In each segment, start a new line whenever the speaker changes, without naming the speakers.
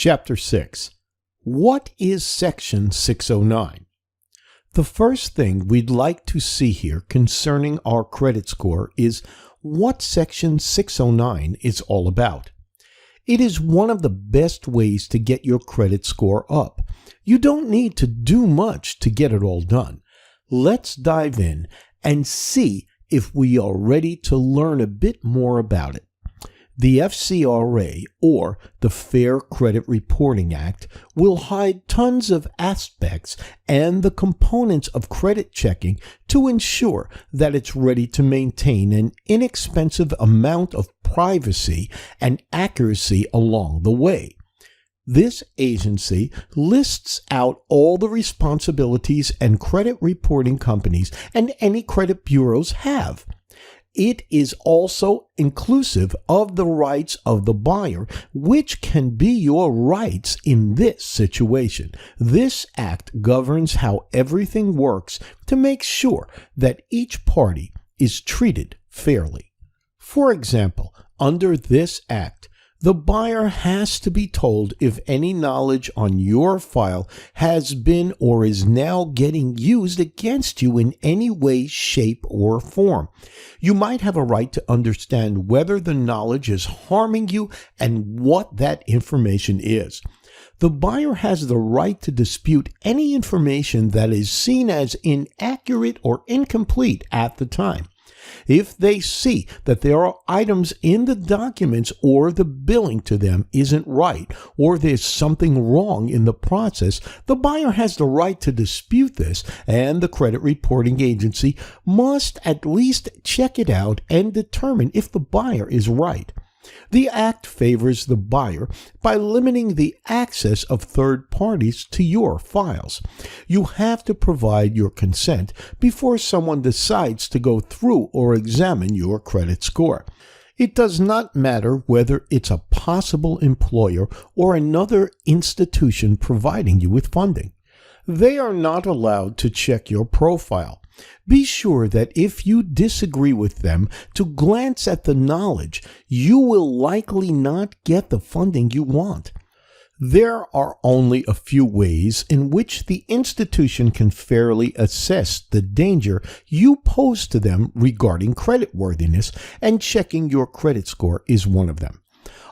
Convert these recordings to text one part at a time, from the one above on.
Chapter 6. What is Section 609? The first thing we'd like to see here concerning our credit score is what Section 609 is all about. It is one of the best ways to get your credit score up. You don't need to do much to get it all done. Let's dive in and see if we are ready to learn a bit more about it. The FCRA, or the Fair Credit Reporting Act, will hide tons of aspects and the components of credit checking to ensure that it's ready to maintain an inexpensive amount of privacy and accuracy along the way. This agency lists out all the responsibilities and credit reporting companies and any credit bureaus have. It is also inclusive of the rights of the buyer, which can be your rights in this situation. This act governs how everything works to make sure that each party is treated fairly. For example, under this act, the buyer has to be told if any knowledge on your file has been or is now getting used against you in any way, shape, or form. You might have a right to understand whether the knowledge is harming you and what that information is. The buyer has the right to dispute any information that is seen as inaccurate or incomplete at the time. If they see that there are items in the documents or the billing to them isn't right, or there's something wrong in the process, the buyer has the right to dispute this, and the credit reporting agency must at least check it out and determine if the buyer is right. The act favors the buyer by limiting the access of third parties to your files. You have to provide your consent before someone decides to go through or examine your credit score. It does not matter whether it's a possible employer or another institution providing you with funding. They are not allowed to check your profile. Be sure that if you disagree with them to glance at the knowledge, you will likely not get the funding you want. There are only a few ways in which the institution can fairly assess the danger you pose to them regarding creditworthiness, and checking your credit score is one of them.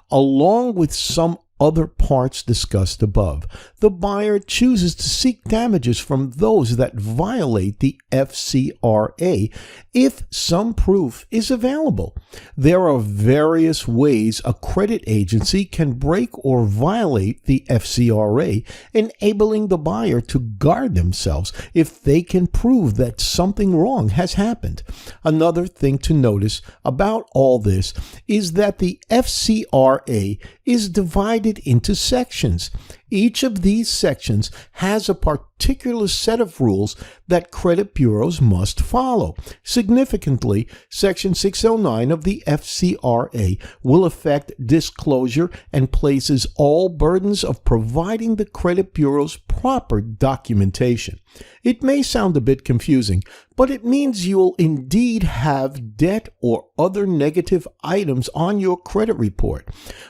Along with some other parts discussed above, the buyer chooses to seek damages from those that violate the FCRA if some proof is available. There are various ways a credit agency can break or violate the FCRA, enabling the buyer to guard themselves if they can prove that something wrong has happened. Another thing to notice about all this is that the FCRA is divided into sections. Each of these sections has a particular set of rules that credit bureaus must follow. Significantly, Section 609 of the FCRA will affect disclosure and places all burdens of providing the credit bureaus proper documentation. It may sound a bit confusing, but it means you'll indeed have debt or other negative items on your credit report.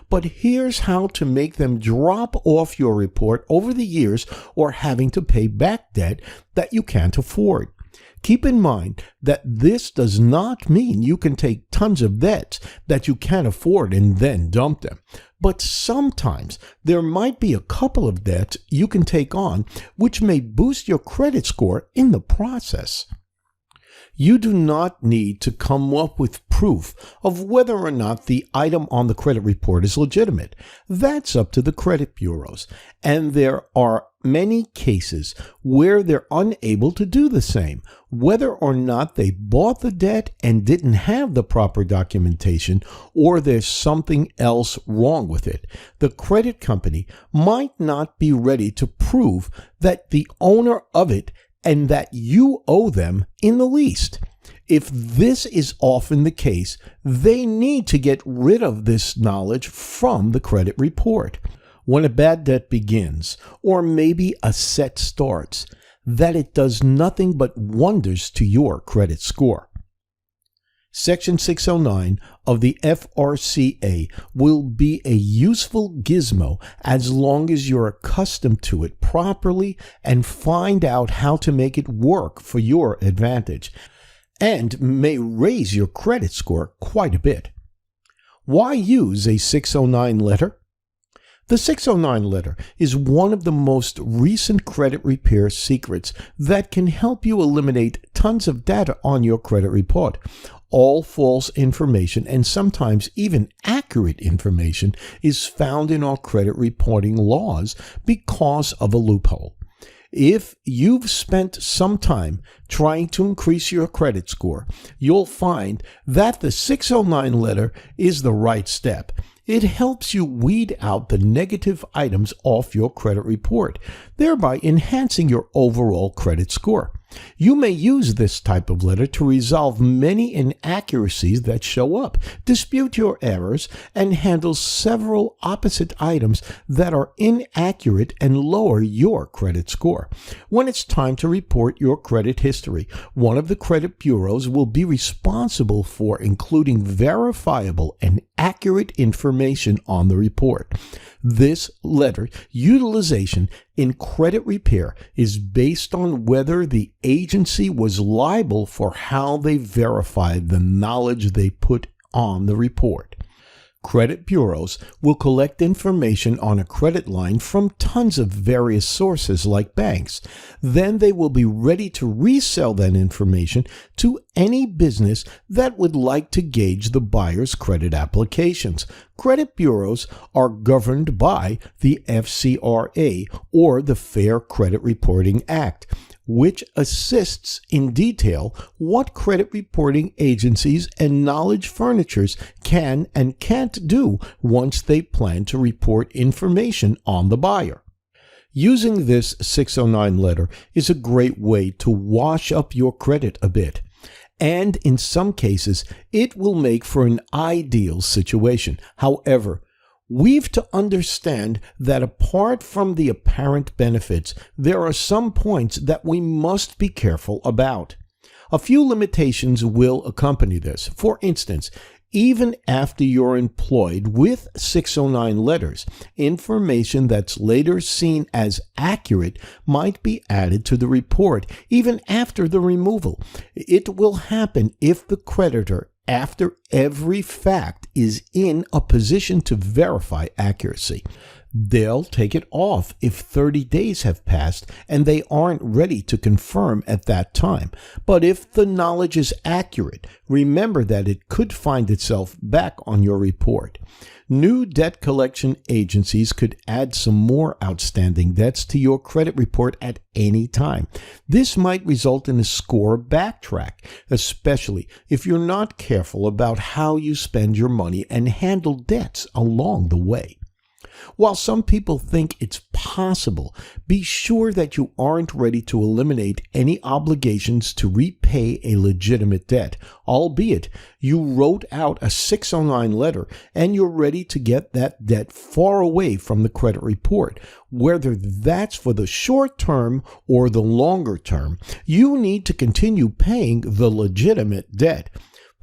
But here's how to make them drop off your report over the years, or having to pay back debt that you can't afford. Keep in mind that this does not mean you can take tons of debts that you can't afford and then dump them. But sometimes there might be a couple of debts you can take on which may boost your credit score in the process. You do not need to come up with proof of whether or not the item on the credit report is legitimate. That's up to the credit bureaus, and there are many cases where they're unable to do the same. Whether or not they bought the debt and didn't have the proper documentation, or there's something else wrong with it, the credit company might not be ready to prove that the owner of it and that you owe them in the least. If this is often the case, they need to get rid of this knowledge from the credit report. When a bad debt begins, or maybe a set starts, that it does nothing but wonders to your credit score. Section 609 of the FRCA will be a useful gizmo as long as you're accustomed to it properly and find out how to make it work for your advantage, and may raise your credit score quite a bit. Why use a 609 letter? The 609 letter is one of the most recent credit repair secrets that can help you eliminate tons of data on your credit report. All false information, and sometimes even accurate information, is found in our credit reporting laws because of a loophole. If you've spent some time trying to increase your credit score, you'll find that the 609 letter is the right step. It helps you weed out the negative items off your credit report, thereby enhancing your overall credit score. You may use this type of letter to resolve many inaccuracies that show up, dispute your errors, and handle several opposite items that are inaccurate and lower your credit score. When it's time to report your credit history, one of the credit bureaus will be responsible for including verifiable and accurate information on the report. This letter utilization in credit repair is based on whether the agency was liable for how they verified the knowledge they put on the report. Credit bureaus will collect information on a credit line from tons of various sources like banks. Then they will be ready to resell that information to any business that would like to gauge the buyer's credit applications. Credit bureaus are governed by the FCRA, or the Fair Credit Reporting Act, which assists in detail what credit reporting agencies and knowledge furnishers can and can't do once they plan to report information on the buyer. Using this 609 letter is a great way to wash up your credit a bit, and in some cases it will make for an ideal situation. However, we've to understand that apart from the apparent benefits, there are some points that we must be careful about. A few limitations will accompany this. For instance, even after you're employed with 609 letters, information that's later seen as accurate might be added to the report even after the removal. It will happen if the creditor, after every fact, is in a position to verify accuracy. They'll take it off if 30 days have passed and they aren't ready to confirm at that time. But if the knowledge is accurate, remember that it could find itself back on your report. New debt collection agencies could add some more outstanding debts to your credit report at any time. This might result in a score backtrack, especially if you're not careful about how you spend your money and handle debts along the way. While some people think it's possible, be sure that you aren't ready to eliminate any obligations to repay a legitimate debt, albeit you wrote out a 609 letter and you're ready to get that debt far away from the credit report. Whether that's for the short term or the longer term, you need to continue paying the legitimate debt.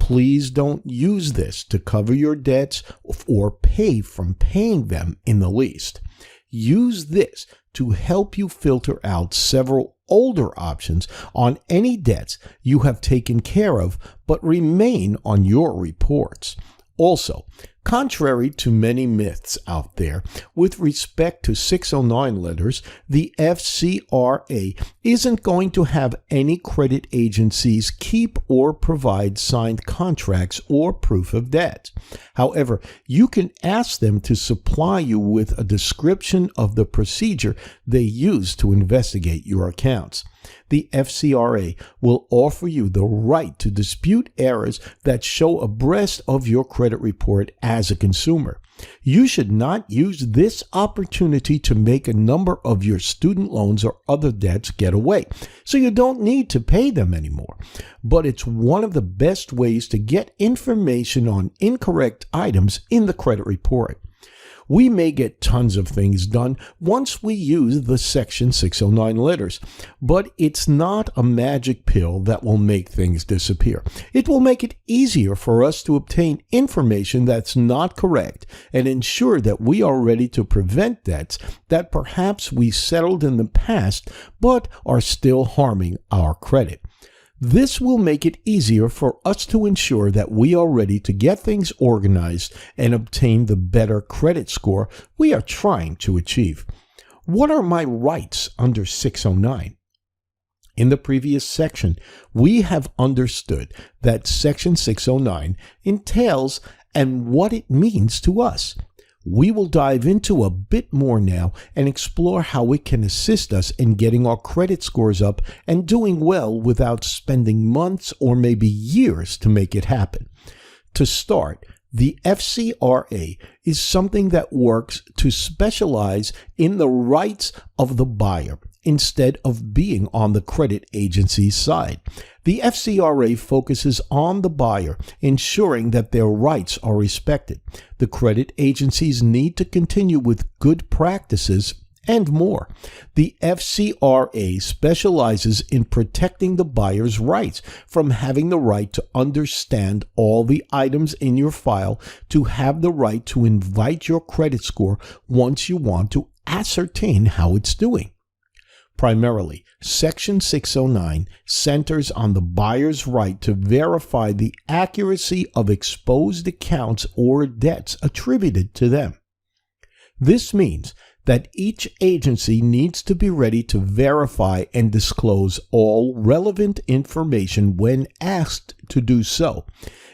Please don't use this to cover your debts or pay from paying them in the least. Use this to help you filter out several older options on any debts you have taken care of but remain on your reports. Also, contrary to many myths out there with respect to 609 letters, the FCRA isn't going to have any credit agencies keep or provide signed contracts or proof of debt. However, you can ask them to supply you with a description of the procedure they use to investigate your accounts. The FCRA will offer you the right to dispute errors that show abreast of your credit report as a consumer. You should not use this opportunity to make a number of your student loans or other debts get away, so you don't need to pay them anymore. But it's one of the best ways to get information on incorrect items in the credit report. We may get tons of things done once we use the Section 609 letters, but it's not a magic pill that will make things disappear. It will make it easier for us to obtain information that's not correct and ensure that we are ready to prevent debts that perhaps we settled in the past but are still harming our credit. This will make it easier for us to ensure that we are ready to get things organized and obtain the better credit score we are trying to achieve. What are my rights under 609? In the previous section, we have understood that Section 609 entails and what it means to us. We will dive into a bit more now and explore how it can assist us in getting our credit scores up and doing well without spending months or maybe years to make it happen. To start, the FCRA is something that works to specialize in the rights of the buyer instead of being on the credit agency's side. The FCRA focuses on the buyer, ensuring that their rights are respected. The credit agencies need to continue with good practices and more. The FCRA specializes in protecting the buyer's rights, from having the right to understand all the items in your file to have the right to invite your credit score once you want to ascertain how it's doing. Primarily, Section 609 centers on the buyer's right to verify the accuracy of exposed accounts or debts attributed to them. This means that each agency needs to be ready to verify and disclose all relevant information when asked to do so.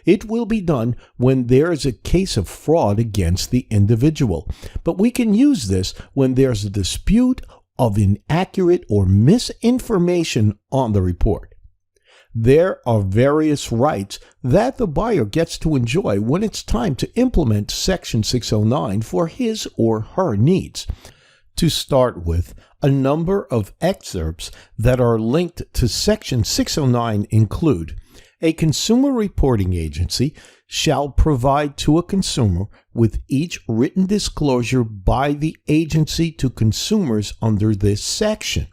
It will be done when there is a case of fraud against the individual, but we can use this when there's a dispute of inaccurate or misinformation on the report. There are various rights that the buyer gets to enjoy when it's time to implement Section 609 for his or her needs. To start with, a number of excerpts that are linked to Section 609 include: a consumer reporting agency shall provide to a consumer with each written disclosure by the agency to consumers under this section.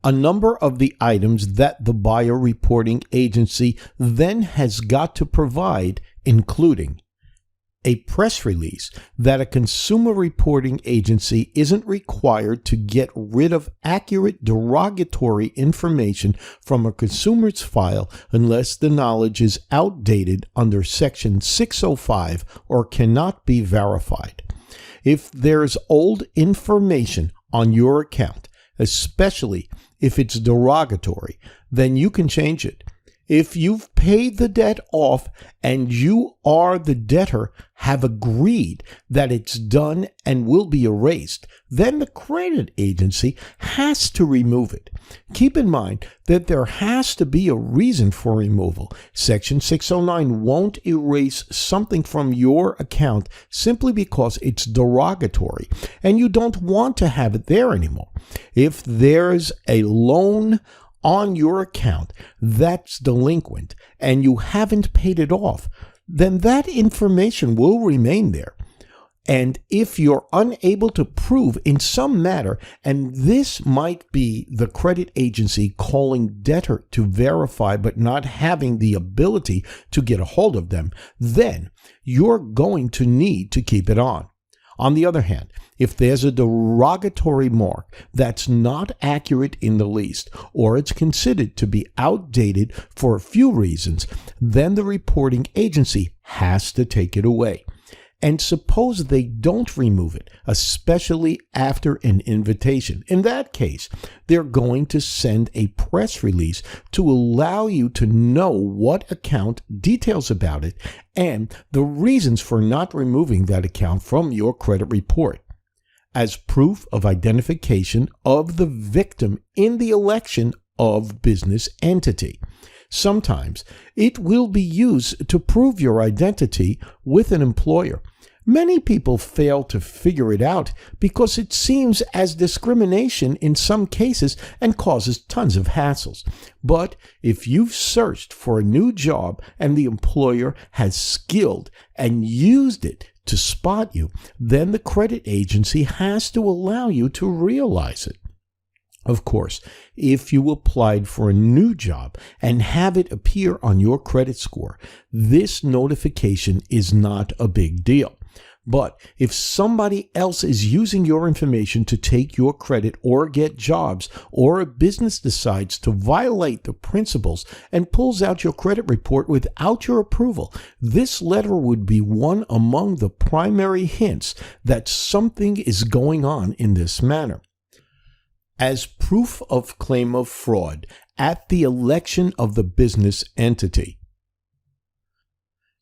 A number of the items that the buyer reporting agency then has got to provide, including a press release that a consumer reporting agency isn't required to get rid of accurate derogatory information from a consumer's file unless the knowledge is outdated under Section 605 or cannot be verified. If there's old information on your account, especially if it's derogatory, then you can change it. If you've paid the debt off and you are the debtor have agreed that it's done and will be erased, then the credit agency has to remove it. Keep in mind that there has to be a reason for removal. Section 609 won't erase something from your account simply because it's derogatory and you don't want to have it there anymore. If there's a loan on your account that's delinquent and you haven't paid it off, then that information will remain there. And if you're unable to prove in some matter, and this might be the credit agency calling debtor to verify but not having the ability to get a hold of them, then you're going to need to keep it on. On the other hand, if there's a derogatory mark that's not accurate in the least, or it's considered to be outdated for a few reasons, then the reporting agency has to take it away. And suppose they don't remove it, especially after an invitation. In that case, they're going to send a press release to allow you to know what account, details about it, and the reasons for not removing that account from your credit report as proof of identification of the victim in the election of business entity. Sometimes it will be used to prove your identity with an employer. Many people fail to figure it out because it seems as discrimination in some cases and causes tons of hassles. But if you've searched for a new job and the employer has skilled and used it to spot you, then the credit agency has to allow you to realize it. Of course, if you applied for a new job and have it appear on your credit score, this notification is not a big deal. But if somebody else is using your information to take your credit or get jobs, or a business decides to violate the principles and pulls out your credit report without your approval, this letter would be one among the primary hints that something is going on in this manner. As proof of claim of fraud at the election of the business entity,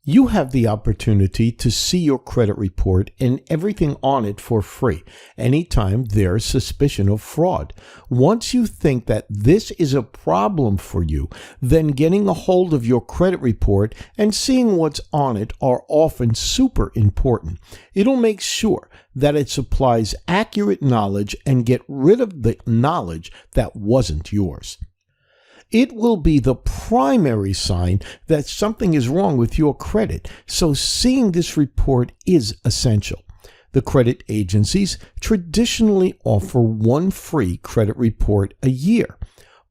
you have the opportunity to see your credit report and everything on it for free anytime there's suspicion of fraud. Once you think that this is a problem for you, then getting a hold of your credit report and seeing what's on it are often super important. It'll make sure that it supplies accurate knowledge and get rid of the knowledge that wasn't yours. It will be the primary sign that something is wrong with your credit, so seeing this report is essential. The credit agencies traditionally offer one free credit report a year,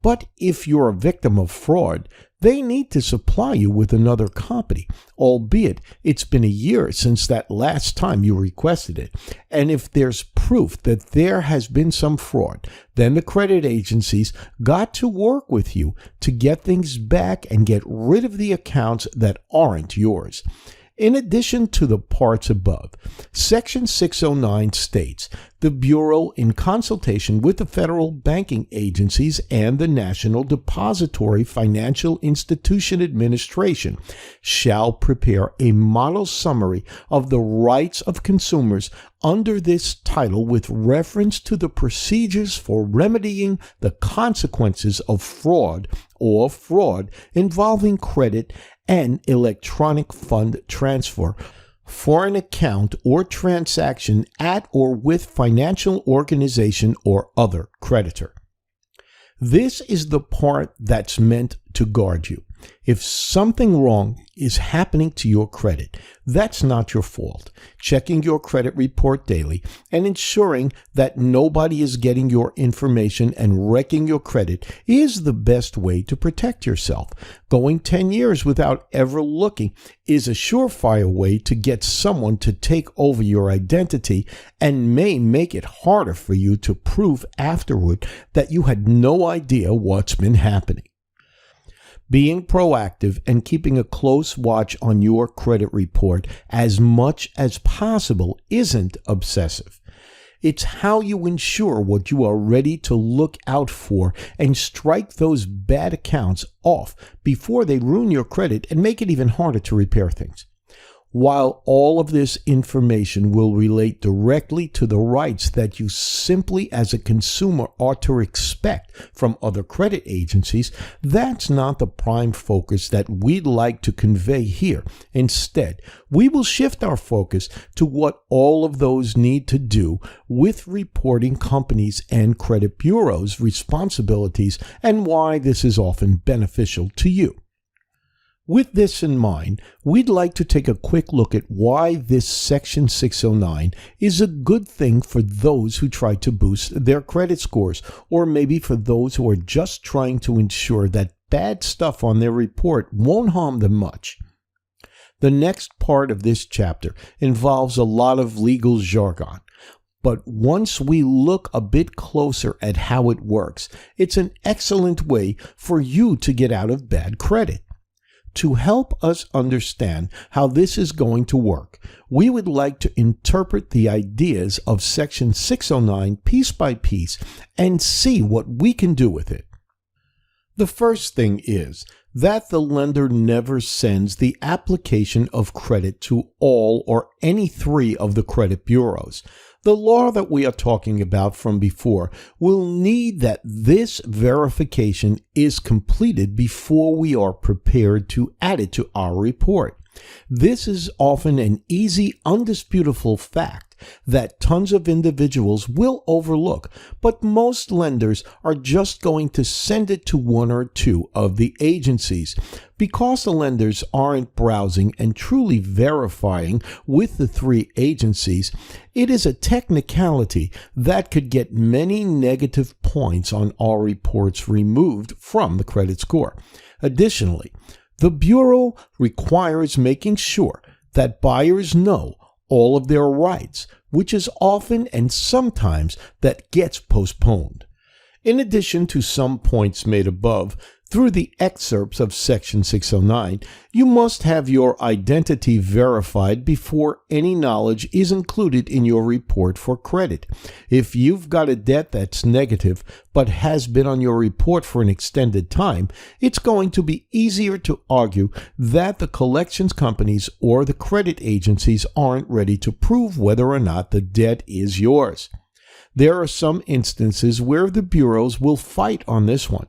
but if you're a victim of fraud, they need to supply you with another copy, albeit it's been a year since that last time you requested it. And if there's proof that there has been some fraud, then the credit agencies got to work with you to get things back and get rid of the accounts that aren't yours. In addition to the parts above, Section 609 states, the Bureau, in consultation with the federal banking agencies and the National Depository Financial Institution Administration, shall prepare a model summary of the rights of consumers under this title with reference to the procedures for remedying the consequences of fraud or fraud involving credit and electronic fund transfer for an account or transaction at or with financial organization or other creditor. This is the part that's meant to guard you. If something wrong is happening to your credit, that's not your fault. Checking your credit report daily and ensuring that nobody is getting your information and wrecking your credit is the best way to protect yourself. Going 10 years without ever looking is a surefire way to get someone to take over your identity and may make it harder for you to prove afterward that you had no idea what's been happening. Being proactive and keeping a close watch on your credit report as much as possible isn't obsessive. It's how you ensure what you are ready to look out for and strike those bad accounts off before they ruin your credit and make it even harder to repair things. While all of this information will relate directly to the rights that you simply as a consumer ought to expect from other credit agencies, that's not the prime focus that we'd like to convey here. Instead, we will shift our focus to what all of those need to do with reporting companies and credit bureaus' responsibilities and why this is often beneficial to you. With this in mind, we'd like to take a quick look at why this Section 609 is a good thing for those who try to boost their credit scores, or maybe for those who are just trying to ensure that bad stuff on their report won't harm them much. The next part of this chapter involves a lot of legal jargon. But once we look a bit closer at how it works, it's an excellent way for you to get out of bad credit. To help us understand how this is going to work, we would like to interpret the ideas of Section 609 piece by piece and see what we can do with it. The first thing is that the lender never sends the application of credit to all or any three of the credit bureaus. The law that we are talking about from before will need that this verification is completed before we are prepared to add it to our report. This is often an easy, undisputable fact, that tons of individuals will overlook, but most lenders are just going to send it to one or two of the agencies. Because the lenders aren't browsing and truly verifying with the three agencies, it is a technicality that could get many negative points on our reports removed from the credit score. Additionally, the Bureau requires making sure that buyers know all of their rights, which is often and sometimes that gets postponed. In addition to some points made above, through the excerpts of Section 609, you must have your identity verified before any knowledge is included in your report for credit. If you've got a debt that's negative but has been on your report for an extended time, it's going to be easier to argue that the collections companies or the credit agencies aren't ready to prove whether or not the debt is yours. There are some instances where the bureaus will fight on this one,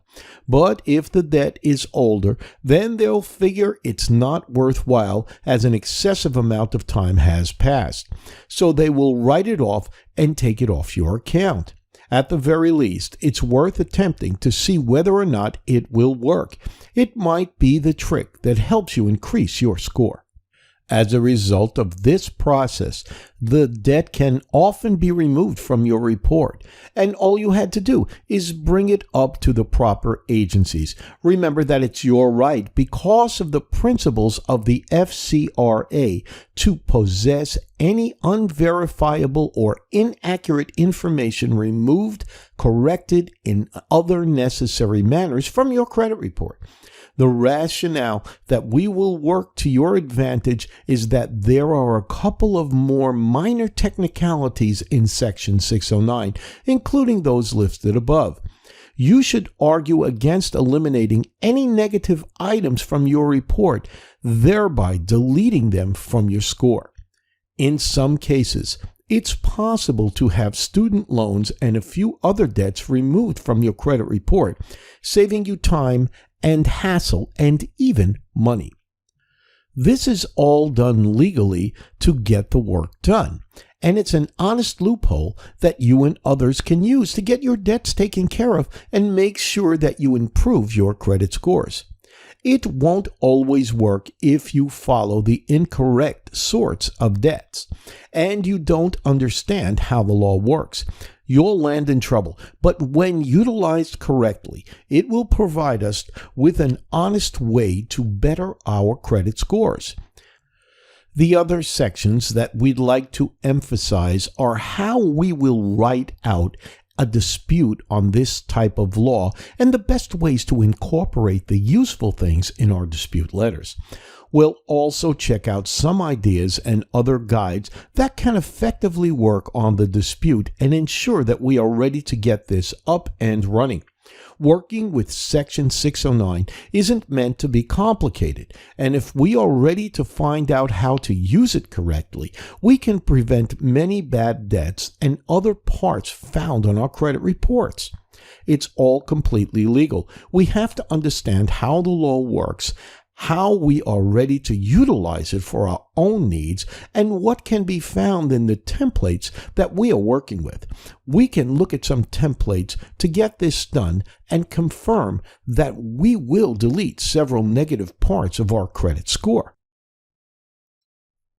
but if the debt is older, then they'll figure it's not worthwhile as an excessive amount of time has passed. So they will write it off and take it off your account. At the very least, it's worth attempting to see whether or not it will work. It might be the trick that helps you increase your score. As a result of this process, the debt can often be removed from your report, and all you had to do is bring it up to the proper agencies. Remember that it's your right, because of the principles of the FCRA, to possess any unverifiable or inaccurate information removed, corrected in other necessary manners from your credit report. The rationale that we will work to your advantage is that there are a couple of more minor technicalities in Section 609, including those listed above. You should argue against eliminating any negative items from your report, thereby deleting them from your score. In some cases, it's possible to have student loans and a few other debts removed from your credit report, saving you time and hassle and even money. This is all done legally to get the work done, and it's an honest loophole that you and others can use to get your debts taken care of and make sure that you improve your credit scores. It won't always work if you follow the incorrect sorts of debts and you don't understand how the law works. You'll land in trouble, but when utilized correctly, it will provide us with an honest way to better our credit scores. The other sections that we'd like to emphasize are how we will write out a dispute on this type of law and the best ways to incorporate the useful things in our dispute letters. We'll also check out some ideas and other guides that can effectively work on the dispute and ensure that we are ready to get this up and running. Working with Section 609 isn't meant to be complicated, and if we are ready to find out how to use it correctly, we can prevent many bad debts and other parts found on our credit reports. It's all completely legal. We have to understand how the law works, how we are ready to utilize it for our own needs, and what can be found in the templates that we are working with. We can look at some templates to get this done and confirm that we will delete several negative parts of our credit score.